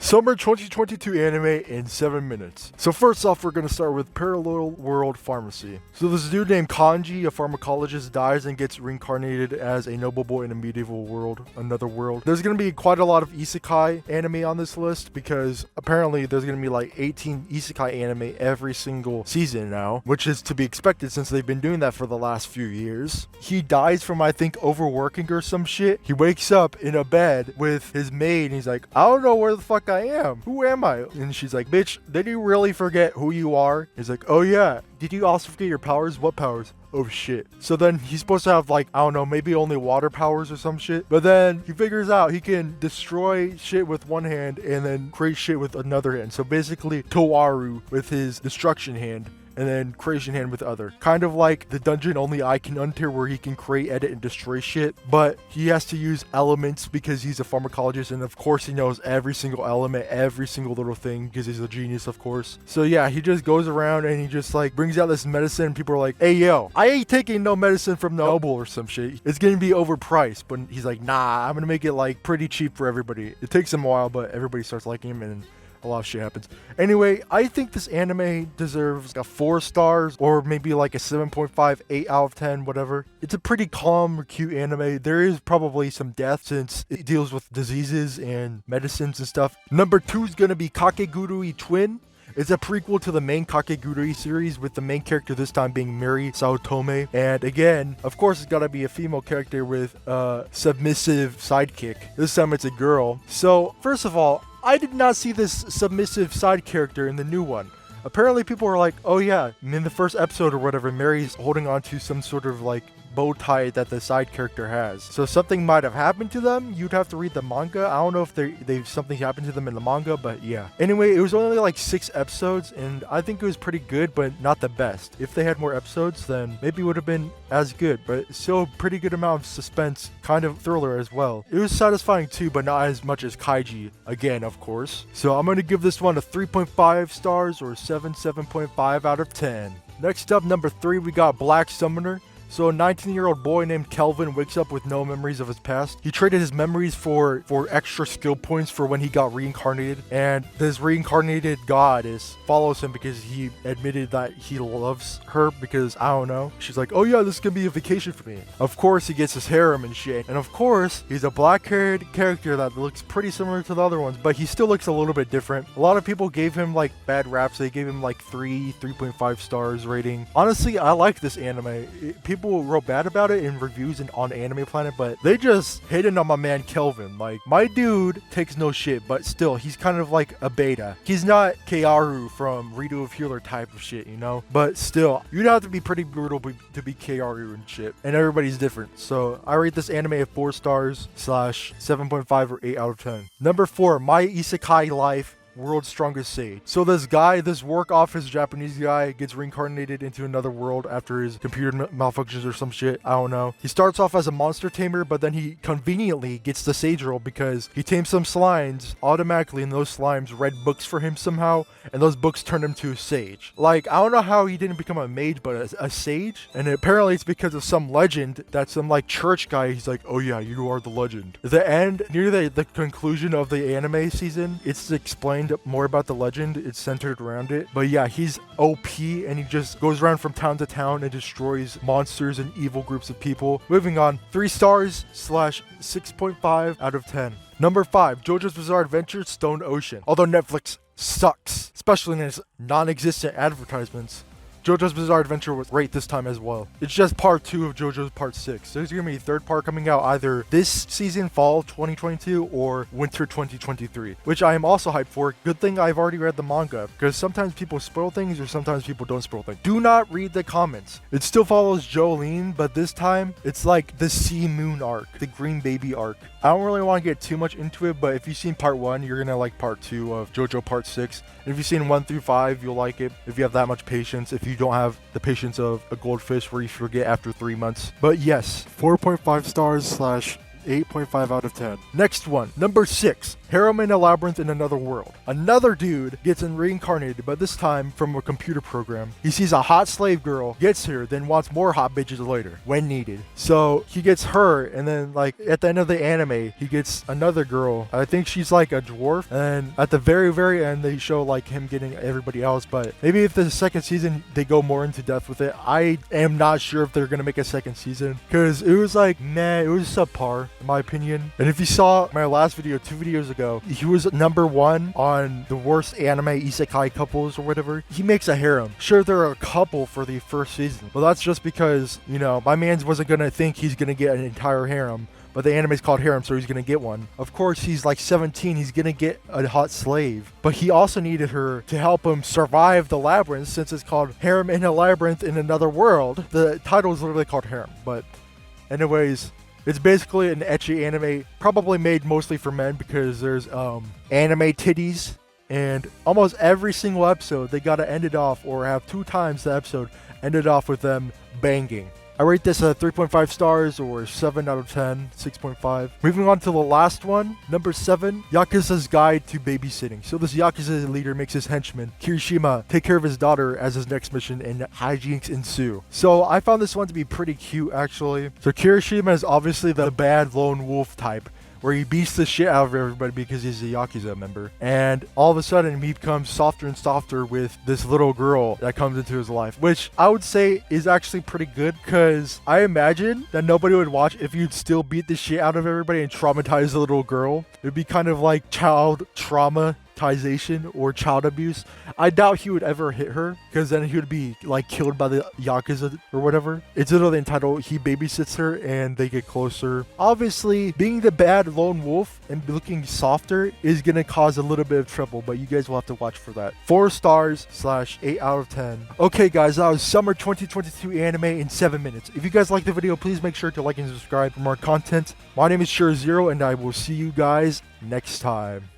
Summer 2022 anime in 7 minutes. So first off, we're going to start with Parallel World Pharmacy. So this dude named Kanji, a pharmacologist, dies and gets reincarnated as a noble boy in a medieval world, another world. There's going to be quite a lot of isekai anime on this list because apparently there's going to be like 18 isekai anime every single season now, which is to be expected since they've been doing that for the last few years. He dies from, I think, overworking or some shit. He wakes up in a bed with his maid and he's like, I don't know where the fuck I am. Who am I? And she's like, bitch, did you really forget who you are? He's like, oh yeah. Did you also forget your powers? What powers? Oh shit. So then he's supposed to have like, I don't know, maybe only water powers or some shit. But then he figures out he can destroy shit with one hand and then create shit with another hand. So basically Towaru with his destruction hand and then creation hand with other. Kind of like the dungeon only I can enter where he can create, edit, and destroy shit. But he has to use elements because he's a pharmacologist and of course he knows every single element, every single little thing because he's a genius of course. So yeah, he just goes around and he just like brings out this medicine and people are like, hey yo, I ain't taking no medicine from Noble or some shit. It's gonna be overpriced. But he's like, nah, I'm gonna make it like pretty cheap for everybody. It takes him a while, but everybody starts liking him and a lot of shit happens. Anyway, I think this anime deserves a 4 stars or maybe like a 7.5, 8 out of 10, whatever. It's a pretty calm or cute anime. There is probably some death since it deals with diseases and medicines and stuff. Number 2 is going to be Kakegurui Twin. It's a prequel to the main Kakegurui series with the main character this time being Miri Saotome. And again, of course, it's got to be a female character with a submissive sidekick. This time it's a girl. So first of all, I did not see this submissive side character in the new one. Apparently people are like, oh yeah, in the first episode or whatever, Mary's holding on to some sort of like bow tie that the side character has. So something might have happened to them. You'd have to read the manga. I don't know if they've something happened to them in the manga, but yeah. Anyway, it was only like 6 episodes and I think it was pretty good, but not the best. If they had more episodes, then maybe it would have been as good, but still a pretty good amount of suspense, kind of thriller as well. It was satisfying too, but not as much as Kaiji, again, of course. So I'm going to give this one a 3.5 stars or 7.5 out of 10. Next up, number 3, we got Black Summoner. So a 19-year-old boy named Kelvin wakes up with no memories of his past. He traded his memories for extra skill points for when he got reincarnated. And this reincarnated goddess follows him because he admitted that he loves her because, I don't know. She's like, oh yeah, this can be a vacation for me. Of course, he gets his harem and shit. And of course, he's a black-haired character that looks pretty similar to the other ones, but he still looks a little bit different. A lot of people gave him like bad raps. They gave him like 3.5 stars rating. Honestly, I like this anime. People wrote bad about it in reviews and on Anime Planet, but they just hated on my man Kelvin. Like, my dude takes no shit, but still, he's kind of like a beta. He's not Kearu from Redo of Healer type of shit, you know? But still, you'd have to be pretty brutal to be Kearu and shit. And everybody's different. So I rate this anime at 4 stars / 7.5 or 8 out of 10. Number 4, My Isekai Life, World's Strongest Sage. So this guy, this work office Japanese guy, gets reincarnated into another world after his computer malfunctions or some shit. I don't know. He starts off as a monster tamer, but then he conveniently gets the sage role because he tames some slimes automatically, and those slimes read books for him somehow, and those books turned him to a sage. Like, I don't know how he didn't become a mage, but a sage? And apparently it's because of some legend that some like church guy, he's like, oh yeah, you are the legend. The end, near the conclusion of the anime season, it's explained more about the legend. It's centered around it. But yeah, he's OP and he just goes around from town to town and destroys monsters and evil groups of people. Moving on, 3 stars / 6.5 out of 10. Number 5, JoJo's Bizarre Adventure Stone Ocean. Although Netflix sucks, especially in its non-existent advertisements, JoJo's Bizarre Adventure was great this time as well. It's just part 2 of JoJo's part 6. There's gonna be a 3rd part coming out either this season, fall 2022, or winter 2023, which I am also hyped for. Good thing I've already read the manga, because sometimes people spoil things or sometimes people don't spoil things. Do not read the comments. It still follows Jolene, but this time it's like the Sea Moon arc, the Green Baby arc. I don't really want to get too much into it, but if you've seen part 1, you're gonna like part 2 of JoJo part 6. And if you've seen 1 through 5, you'll like it if you have that much patience. If you don't have the patience of a goldfish where you forget after 3 months. But yes, 4.5 stars / 8.5 out of 10. Next one, number 6. Harem in a Labyrinth in Another World. Another dude gets reincarnated, but this time from a computer program. He sees a hot slave girl, gets her, then wants more hot bitches later, when needed. So he gets her, and then like at the end of the anime, he gets another girl. I think she's like a dwarf, and at the very end, they show like him getting everybody else. But maybe if the second season, they go more into depth with it. I am not sure if they're gonna make a second season, because it was like, nah, it was subpar, in my opinion. And if you saw my last video, 2 videos ago, he was #1 on the worst anime isekai couples or whatever. He makes a harem. Sure, they're a couple for the first season, but that's just because, you know, my man wasn't gonna think he's gonna get an entire harem. But the anime's called Harem, so he's gonna get one. Of course, he's like 17, he's gonna get a hot slave. But he also needed her to help him survive the labyrinth, since it's called Harem in a Labyrinth in Another World. The title is literally called Harem. But anyways, it's basically an ecchi anime, probably made mostly for men, because there's anime titties. And almost every single episode, they gotta end it off, or have 2 times the episode ended off with them banging. I rate this at 3.5 stars, or 7 out of 10, 6.5. Moving on to the last one, number 7, Yakuza's Guide to Babysitting. So this Yakuza leader makes his henchman, Kirishima, take care of his daughter as his next mission, and hijinks ensue. So I found this one to be pretty cute, actually. So Kirishima is obviously the bad lone wolf type, where he beats the shit out of everybody because he's a Yakuza member. And all of a sudden, he becomes softer and softer with this little girl that comes into his life, which I would say is actually pretty good, because I imagine that nobody would watch if you'd still beat the shit out of everybody and traumatize the little girl. It'd be kind of like child trauma or child abuse. I doubt he would ever hit her, because then he would be like killed by the Yakuza or whatever. It's literally entitled He Babysits Her and They Get Closer. Obviously, being the bad lone wolf and looking softer is gonna cause a little bit of trouble, but you guys will have to watch for that. 4 stars / 8 out of 10. Okay guys, that was summer 2022 anime in 7 minutes. If you guys liked the video, please make sure to like and subscribe for more content. My name is CherryZero, and I will see you guys next time.